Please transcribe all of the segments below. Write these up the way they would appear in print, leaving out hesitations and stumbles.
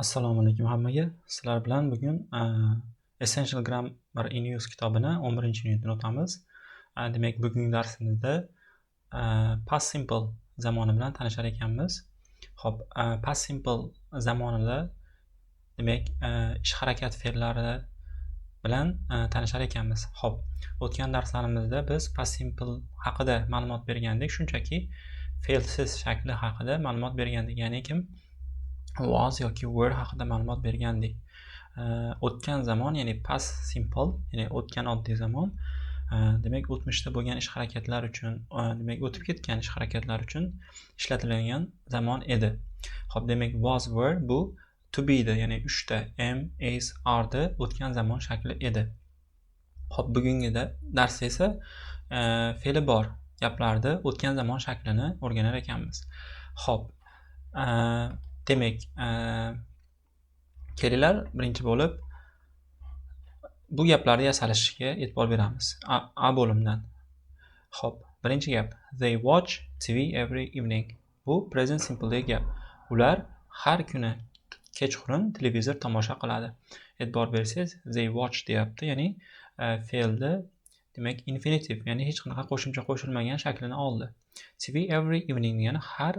Assalomu alaykum hammaga. Sizlar bilan bugun Essential Grammar in Use kitobini 11-unitini o'tamiz. Demak, bugungi darsimizda past simple zamoni bilan tanishar ekanmiz. Xo'p, past simple zamonida demak, ish harakat fe'llari bilan tanishar ekanmiz. Xo'p, o'tgan darslarimizda biz past simple haqida ma'lumot bergandik, shunchaki fe'lsiz shakli haqida ma'lumot bergandik. Ya'ni kim was yoki were haqida ma'lumot bergandik. O'tgan zamon, ya'ni past simple, ya'ni o'tgan oddiy zamon, demak o'tmishda bo'lgan ish harakatlar uchun, demak o'tib ketgan ish harakatlar uchun ishlatiladigan zamon edi. Xo'p, demak was, were bu to be da, ya'ni 3 ta am, is, are da o'tgan zamon shakli edi. Xo'p, bugungi darsda esa fe'li bor gaplarda o'tgan zamon shaklini o'rganar ekanmiz. Xo'p, demak, kelinglar birinchi bo'lib bu gaplarni yasalishiga e'tibor beramiz. A bo'limdan. Xo'p, birinchi gap. They watch TV every evening. Bu present simple gap. Ular har kuni kechqurun televizor tomosha qiladi. E'tibor bersangiz, they watch deyapti, ya'ni fe'lda demak infinitive, ya'ni hech qanaqa qo'shimcha qo'shilmagan shaklini oldi. TV every evening degani har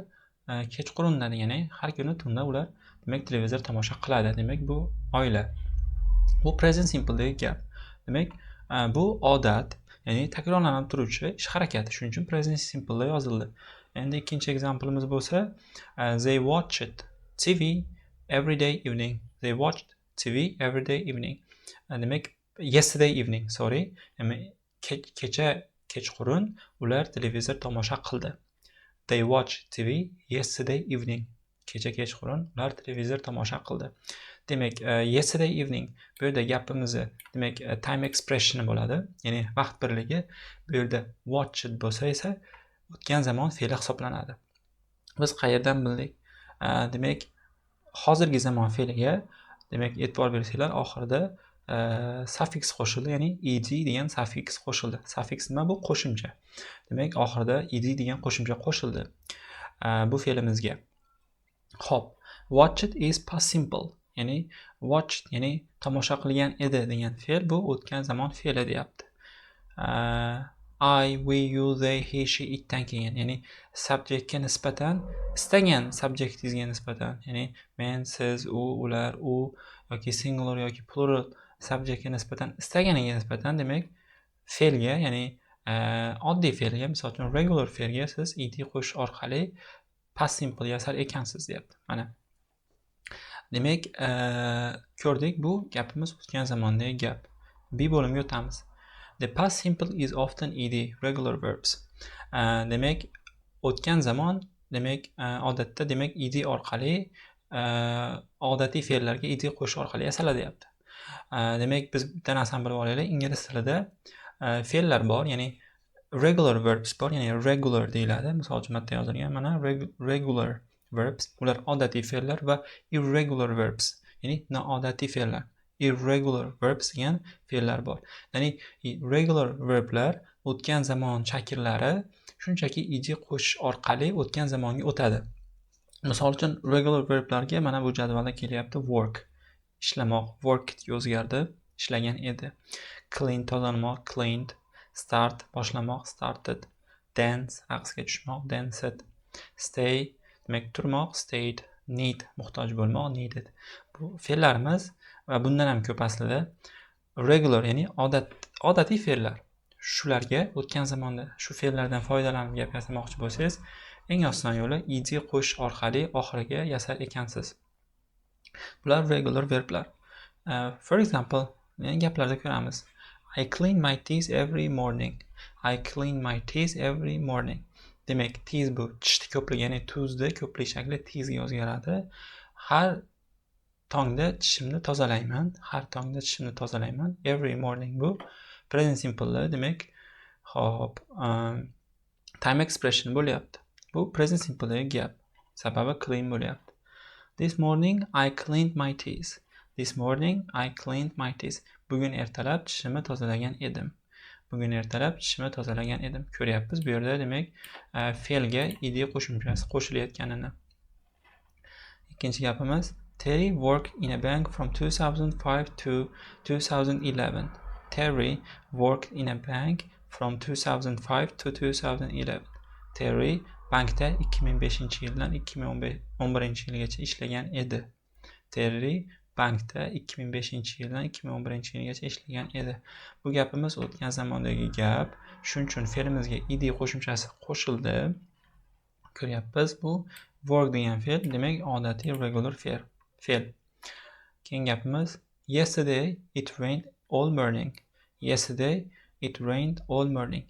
kechqurundan, ya'ni har kuni tunda ular demak televizor tomosha qiladi. Demak bu oila. Bu present simple gap. Demak bu odat, ya'ni takrorlanib turuvchi ish harakati. Shuning uchun present simple da yozildi. Endi ikkinchi example'imiz bo'lsa, they watched TV every day evening. They watched TV every day evening. Demak yesterday evening, sorry. Kecha kechqurun ular televizor tomosha qildi. They watched TV yesterday evening. Kecha kechqurun ular televizor tomosha qildi. Demak, yesterday evening bu yerda gapimizni demak time expression bo'ladi. Ya'ni vaqt birligi. Bu yerda watched bo'lsa esa o'tgan zamon fe'li hisoblanadi. Biz qayerdan bildik? Demak, hozirgi zamon fe'liga demak e'tibor bersanglar, oxirida suffix qo'shildi, ya'ni ed degan suffix qo'shildi. Suffix nima bu? Qo'shimcha. Demak, oxirida ed degan qo'shimcha qo'shildi bu fe'limizga. Xo'p, watched is past simple. Ya'ni watched, ya'ni tomosha qilgan edi degan fe'l bu o'tgan zamon fe'li deyapti. I, we, you, they, he, she, itdan keyin, ya'ni subjectga nisbatan, istagan subjectingizga nisbatan, ya'ni men, siz, u, ular, u yoki singular yoki plural subjectga nisbatan, istaganiga nisbatan demak fe'lga, ya'ni oddiy fe'lga, misol uchun regular fe'lga siz ed qo'shish orqali past simple yasar ekansiz deyapti. Mana. Demak, ko'rdik, bu gapimiz o'tgan zamondagi gap. B bo'limiga o'tamiz. The past simple is often ed regular verbs. Demak, o'tgan zamon demak odatda demak ed orqali odatiy fe'llarga ed qo'shish orqali yasaladi deyapti. Demak, biz bitta narsani bilib olaylik. Ingliz tilida fe'llar bor, ya'ni regular verbs bor, ya'ni regular deyiladi. Misol uchun bitta yozilgan, mana regular verbs, ular odatiy fe'llar va irregular verbs, ya'ni noodatiy fe'llar. Irregular verbs degan fe'llar bor. Ya'ni regular verblar o'tgan zamon shakllari shunchaki ed qo'shish orqali o'tgan zamonga o'tadi. Misol uchun regular verblarga mana bu jadvalda kelyapti work, ishlamoq, worked o'zgardi, ishlagan edi. Clean, tozalamoq, cleaned. Start, boshlamoq, started. Dance, raqsga tushmoq, danced. Stay, demak turmoq, stayed. Need, muhtoj bo'lmoq, needed. Bu fe'llarimiz va bundan ham ko'p aslida regular, ya'ni odatiy fe'llar. Shularga o'tgan zamonda shu fe'llardan foydalanib gap yasamoqchi bo'lsangiz, eng oson yo'li ed qo'shish orqali oxiriga yasar ekansiz. Bular regular verblar. For example, gaplarda ko'ramiz. I clean my teeth every morning. I clean my teeth every morning. Demak, teeth bu tishni ko'pligi, ya'ni tuzda ko'plik shakli teethga o'zgaradi. Har tongda tishimni tozalayman. Har tongda tishimni tozalayman. Every morning bu present simple, demak, hop, time expression bo'lyapti. Bu present simple gap. Sababi clean bo'lyapti. This morning I cleaned my teeth. This morning I cleaned my teeth. Bugun ertalab tishimni tozalagan edim. Bugun ertalab tishimni tozalagan edim. Ko'ryapmiz bu yerda demak fe'lga ed qo'shimchasi qo'shilayotganini. Ikkinchi gapimiz Terry worked in a bank from 2005 to 2011. Terry worked in a bank from 2005 to 2011. Terry bankda 2005-yildan 2011-yilgacha ishlagan edi. Terry bankda 2005-yildan 2011-yilgacha ishlagan edi. Bu gapimiz o'tgan zamondagi gap. Shuning uchun fe'limizga ed qo'shimchasi qo'shildi. Ko'ryapmiz, bu work degan fe'l, demak odatiy regular fe'l. Keyin gapimiz yesterday it rained all morning. Yesterday it rained all morning.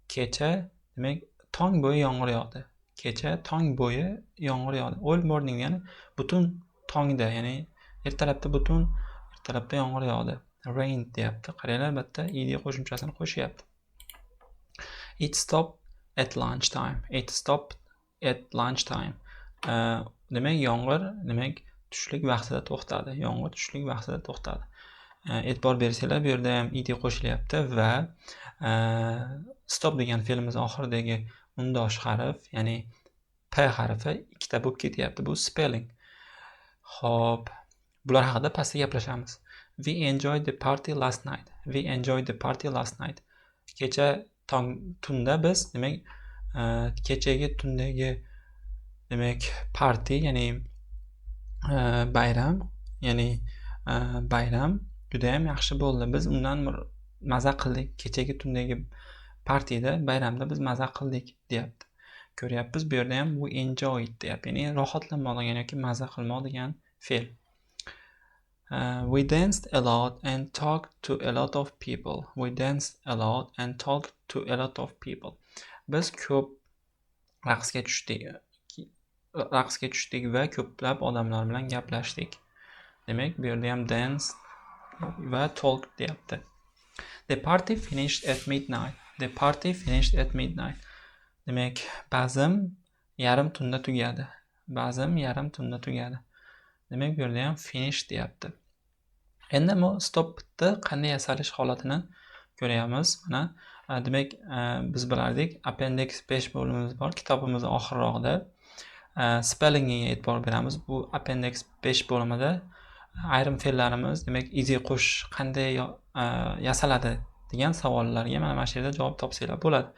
Kecha demak tong bo'yi yomg'ir yog'di. Kecha tong bo'yi yomg'ir yog'di. All morning ya'ni butun tongda, ya'ni ertalabda yomg'ir yog'di. Rain deyapti. Qaranglar, albatta ed qo'shimchasini qo'shyapti. It stopped at lunchtime. It stopped at lunchtime. Demak yomg'ir demak tushlik vaqtida to'xtadi. Yomg'ir tushlik vaqtida to'xtadi. E'tibor bersanglar, bu yerda ham ed qo'shilyapti va stop degan fe'limiz oxiridagi undosh harf, ya'ni p harfi ikkita bo'lib ketyapti. Bu spelling. Xo'p, bular haqida pastda gaplashamiz. We enjoyed the party last night. We enjoyed the party last night. Kecha tunda biz demak kechagi tundagi demak party, ya'ni bayram, juda ham yaxshi bo'ldi. Biz undan maza qildik. Kechagi tundagi partida, bayramda biz maza qildik deyapti. Ko'ryapmiz, bu yerda ham bu enjoyed deyapti. Ya'ni rohatlanmoq degan yoki maza qilmoq degan fe'l. We danced a lot and talked to a lot of people. We danced a lot and talked to a lot of people. Biz ko'p raqsga tushdik va ko'plab odamlar bilan gaplashdik. Demak, bu yerda ham dance va talk deyapti. The party finished at midnight. The party finished at midnight. Demak, bazm yarim tunda tugadi. Demak, bu yerda ham finish deyapti. Endi bu stopni qanday yasalish holatini ko'ryapmiz. Mana, demak, biz bilardik, appendix 5 bo'limimiz bor kitobimiz oxirroqda. Spellingiga e'tibor beramiz. Bu appendix 5 bo'limida ayrim fe'llarimiz, demak, ed qo'sh qanday yasaladi degan savollarga mana shu yerda javob topsanglar bo'ladi.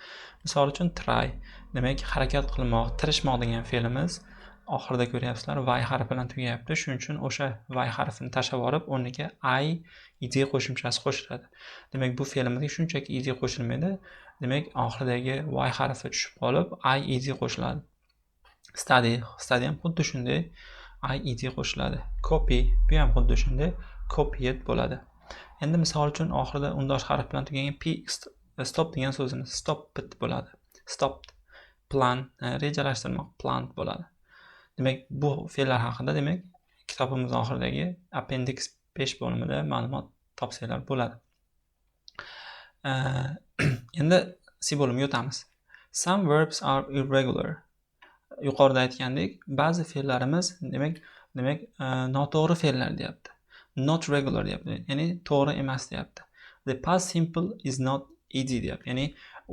Misol uchun try, demak, harakat qilmoq, tirishmoq degan fe'limiz oxirida ko'ryapsizlar, y harfi bilan tugayapti. Shuning uchun o'sha y harfini tashlab olib, o'rniga I ed qo'shimchasi qo'shiladi. Demak, bu fe'limizga shunchaki ed qo'shilmaydi. Demak, oxiridagi y harfi tushib qolib, I ed qo'shiladi. Study ham xuddi shunday I ed qo'shiladi. Copy bu ham xuddi shunday copied bo'ladi. Endi misol uchun oxirida undosh harf bilan tugagan p stop degan so'zimiz stopped bo'ladi. Stopped. Plan, rejalashtirmoq, plant bo'ladi. Demak, bu fe'llar haqida demak kitobimiz oxiridagi appendix 5 bo'limida ma'lumot topsanglar bo'ladi. Endi C bo'limiga o'tamiz. Some verbs are irregular. Yuqorida aytgandek, ba'zi fe'llarimiz demak noto'g'ri fe'llar deyapti. Not regular deyapti. Ya'ni to'g'ri emas deyapti. The past simple is not easy deyapti. Ya'ni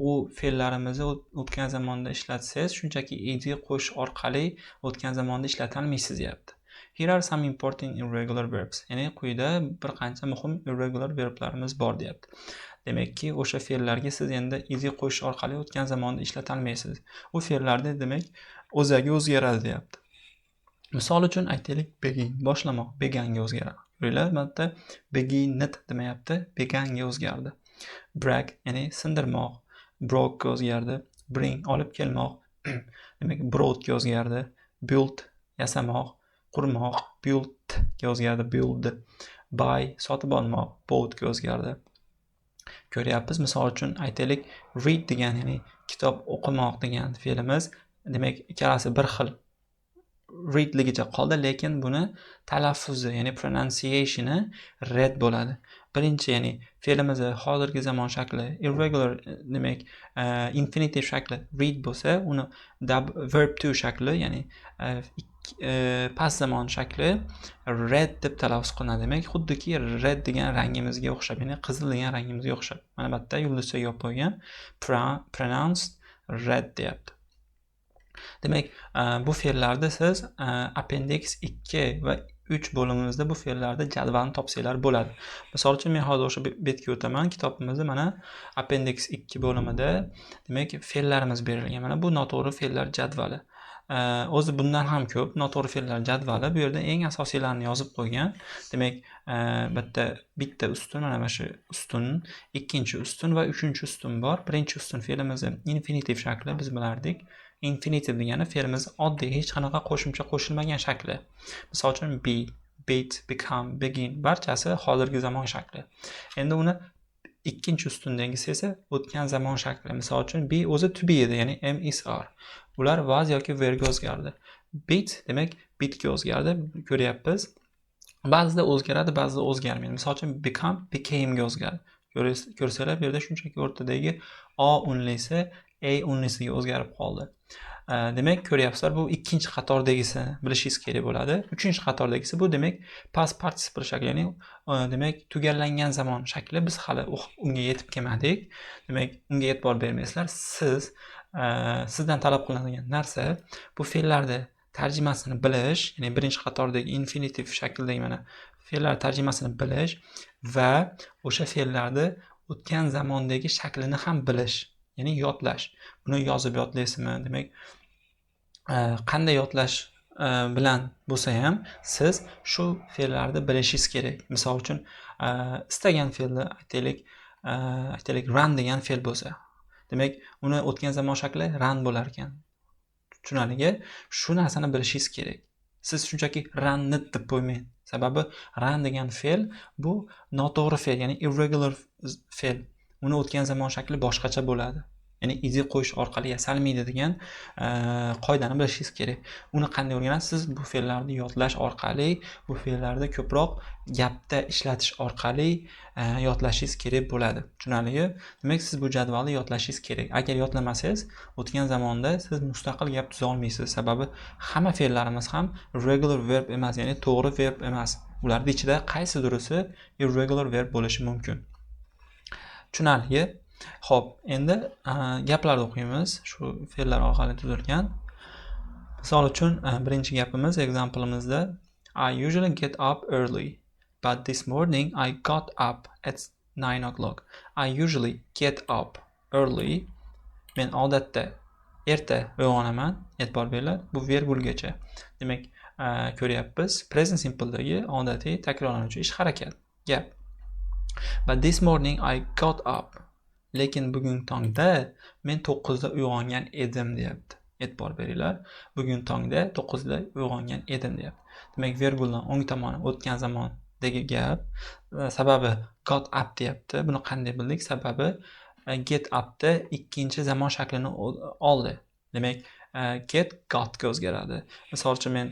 u fe'llarimizni o'tgan zamonda ishlatsangiz, shunchaki ed qo'sh orqali o'tgan zamonda ishlatilmaysiz deyapti. Here are some important irregular verbs. Ya'ni quyida bir qancha muhim irregular verblarimiz bor deyapti. Demakki, o'sha fe'llarga siz endi ed qo'sh orqali o'tgan zamonda ishlatilmaysiz. U fe'llarda demak o'zagi o'zgaradi deyapti. Misol uchun aytaylik, begin, boshlamoq, beganga o'zgaradi. Ko'ringlar, bitta beginnet demayapti, beganga o'zgardi. Break, ya'ni sindirmoq, broke ga o'zgardi. Bring, olib kelmoq, demak brought ga o'zgardi. Build, yasamoq, qurmoq, built ga o'zgardi, build. Buy, sotib olmoq, bought ga o'zgardi. Ko'ryapmiz, misol uchun aytaylik, read degan, ya'ni kitob o'qimoq degan fe'limiz, demak ikkalasi bir xil readligicha qoldi, lekin buni talaffuzi, ya'ni pronunciationi read bo'ladi. Birinchi, ya'ni fe'limizni hozirgi zamon shakli irregular, demak infinitive shakli read bo'lsa, uni verb to shakli, ya'ni past zamon shakli read deb talaffuz qilinadi. Demak, xuddiki red degan rangimizga o'xshab, ya'ni qizil degan rangimizga o'xshab. Mana bu yerda yulduzcha yopib qo'ygan, pronounced red deyapti. Demak, bu fe'llarda siz appendix 2 va 3 bo'limimizda bu fe'llarda jadvalni topsanglar bo'ladi. Misol uchun men hozir o'sha betga o'taman. Kitobimizda mana appendix 2 bo'limida demak fe'llarimiz berilgan. Mana bu noto'g'ri fe'llar jadvali. O'zi bundan ham ko'p noto'g'ri fe'llar jadvali. Bu yerda eng asosiylarini yozib qo'ygan. Demak, bitta ustun, mana shu ustun, ikkinchi ustun va uchinchi ustun bor. Birinchi ustun fe'limizni infinitiv shakli biz bilardik. Infinitiv degani fe'limiz oddiy, hech qanaqa qo'shimcha qo'shilmagan shakli. Misol uchun be, beat, become, begin barchasi hozirgi zamon shakli. Endi uni ikkinchi ustundagisi esa o'tgan zamon shakli. Misol uchun be o'zi to be edi, ya'ni am is are. Ular was yoki were ga o'zgardi. Beat demak bitga o'zgardi. Ko'ryapmiz. Ba'zida o'zgaradi, ba'zida o'zgarmaydi. Misol uchun become became ga o'zgardi. Ko'rsanglar bu yerda shunchaki o'rtadagi o unlisi a unlisiga o'zgarib qoldi. Demak, ko'ryapsizlar, bu ikkinchi qatordagisini bilishingiz kerak bo'ladi. Uchinchi qatordagisi bu demak past participle shakli, ya'ni demak tugallangan zamon shakli. Biz hali unga yetib kelmadik. Demak, unga e'tibor bermaysizlar. Sizdan talab qilinadigan narsa bu fe'llarni tarjimasini bilish, ya'ni birinchi qatordagi infinitiv shakldagi mana fe'llar tarjimasini bilish va o'sha fe'llarni o'tgan zamondagi shaklini ham bilish, ya'ni yodlash. Buni yozib yodlaysizmi? Demak, qanday yodlash bilan bo'lsa ham siz shu fe'llarni bilishingiz kerak. Misol uchun istagan fe'lni aytaylik run degan fe'l bo'lsa, demak uni o'tgan zamon shakli run bo'lar ekan. Tushunarligi, shu narsani bilishingiz kerak. Siz shunchaki runni deb qo'ymang. Sababi run degan fe'l bu noto'g'ri fe'l, ya'ni irregular fe'l. Uni o'tgan zamon shakli boshqacha bo'ladi. Ya'ni izi qo'yish orqali yasalmaydi degan qoidani bilishingiz kerak. Uni qanday o'rganasiz? Siz bu fe'llarni yodlash orqali, bu fe'llarni ko'proq gapda ishlatish orqali yodlashingiz kerak bo'ladi. Tushunarligi? Demak, siz bu jadvalni yodlashingiz kerak. Agar yodlamasangiz, o'tgan zamonda siz mustaqil gap tuza olmaysiz. Sababi hamma fe'llarimiz ham regular verb emas, ya'ni to'g'ri verb emas. Ularning ichida qaysidirisi irregular verb bo'lishi mumkin. Tushunarligi? Xo'p, endi gaplarni o'qiymiz. Shu fe'llar orqali tuzilgan. Misol uchun, birinchi gapimiz example'imizda I usually get up early, but this morning I got up at 9 o'clock. I usually get up early. Men odatda erta uyg'onaman. E'tibor beringlar, bu vergulgacha. Demak, ko'ryapmiz, present simple'dagi odatiy takrorlanuvchi ish harakat. Gap. But this morning I got up. Lekin bugun tongda men 9 da uyg'ongan edim deyapti. E'tibor beringlar. Bugun tongda 9 da uyg'ongan edim deyapti. Demak, verguldan o'ng tomoni o'tgan zamondagi gap. Sababi got up deyapti. Buni qanday bildik? Sababi get up da ikkinchi zamon shaklini oldi. Demak, get got ga o'zgaradi. Misol uchun men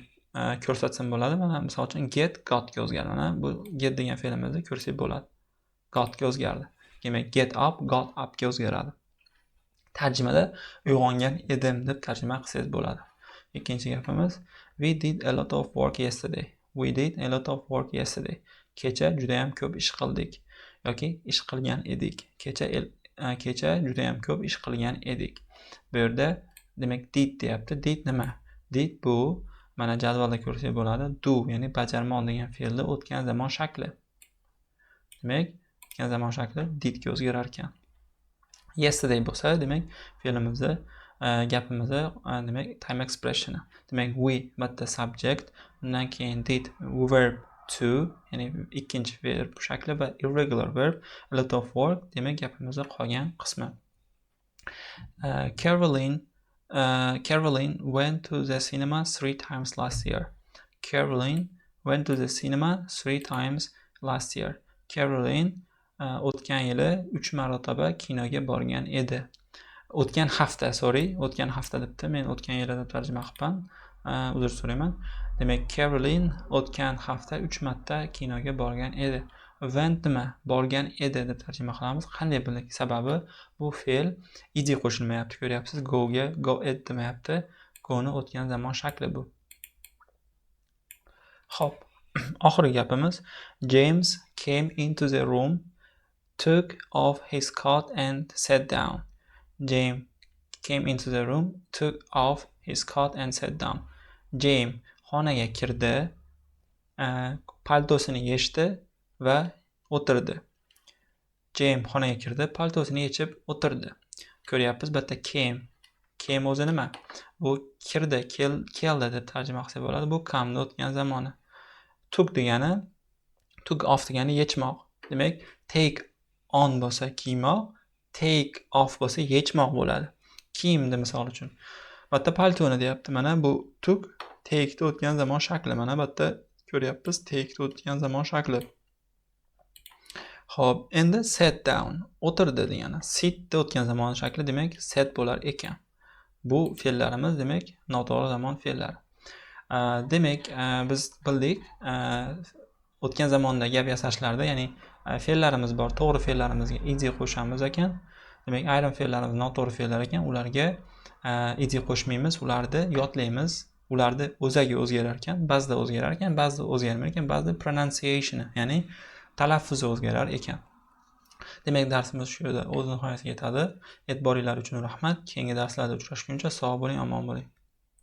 ko'rsatsam bo'ladi. Mana misol uchun get got ga o'zgardi. Mana bu get degan fe'limizni ko'rsak bo'ladi. Got ga o'zgardi. Demak, get up, got up ga o'zgaradi. Tarjimada uyg'ongan edim deb tarjima qilsangiz bo'ladi. Ikkinchi gapimiz we did a lot of work yesterday. We did a lot of work yesterday. Kecha juda ham ko'p ish qildik yoki ish qilgan edik. Kecha juda ham ko'p ish qilgan edik. Bu yerda demak did deyapti. Did nima? Did bu mana jadvalda ko'rsak bo'ladi. Do, ya'ni bajarmoq degan fe'lni o'tgan zamon shakli. Demak, o'tgan zamon shakli did ga o'zgarar ekan. Yesterday bo'lsa, demak, fe'limizni, gapimizni, demak, time expression. Demak, we bitta subject, undan keyin did verb to, ya'ni ikkinchi verb shakli va irregular verb a lot of work, demak, gapimizda qolgan qismi. Caroline went to the cinema 3 times last year. Caroline went to the cinema 3 times last year. Caroline o'tgan yili 3 marotaba kinoga borgan edi. O'tgan hafta debdi. Men o'tgan yili deb tarjima qilibman. Uzr so'rayman. Demak, Caroline o'tgan hafta 3 marta kinoga borgan edi. Went nima? Borgan edi deb tarjima qilamiz. Qanday bildik? Sababi bu fe'l ed qo'shilmayapti. Ko'ryapsiz, go ga go ed demayapti. Go ni o'tgan zamon shakli bu. Xo'p, oxirgi gapimiz James came into the room, took off his coat and sat down. James came into the room, took off his coat and sat down. James xonaga kirdi, paltosini yechdi va o'tirdi. Jane xonaga kirdi, paltosini yechib o'tirdi. Ko'ryapmiz, bu yerda came o'zi nima? Bu kirdi, keldi deb tarjima qilsa bo'ladi. Bu come'ni o'tgan zamoni. Took degani, took off degani yechmoq. Demak, take on bo'lsa kiymoq, take off bo'lsa yechmoq bo'ladi. Kiyimni misol uchun. Bu yerda paltoni deyapti. Mana bu took, take'ni o'tgan zamon shakli. Mana bu yerda ko'ryapmiz, take'ni o'tgan zamon shakli. Xo'p, endi sat down, o'tirdi degani. Sitni o'tgan zamon shakli, demak, sat bo'lar ekan. Bu fe'llarimiz, demak, noto'g'ri zamon fe'llari. Demak, biz bildik, o'tgan zamonda gap yasashlarda, ya'ni fe'llarimiz bor, to'g'ri fe'llarimizga id qo'shamiz ekan. Demak, ayrim fe'llarimiz noto'g'ri fe'llar ekan, ularga id qo'shmaymiz, ularni yodlaymiz. Ularni o'zagi o'zgarar ekan, ba'zida o'zgarar ekan, ba'zida o'zgarmar ekan, ba'zida pronunciation, ya'ni talaffuzi o'zgarar ekan. Demak, darsimiz shu yerda o'z nihoyasiga yetadi. E'tiboringlar uchun rahmat. Keyingi darslarda uchrashguncha sog' bo'ling, omon bo'ling.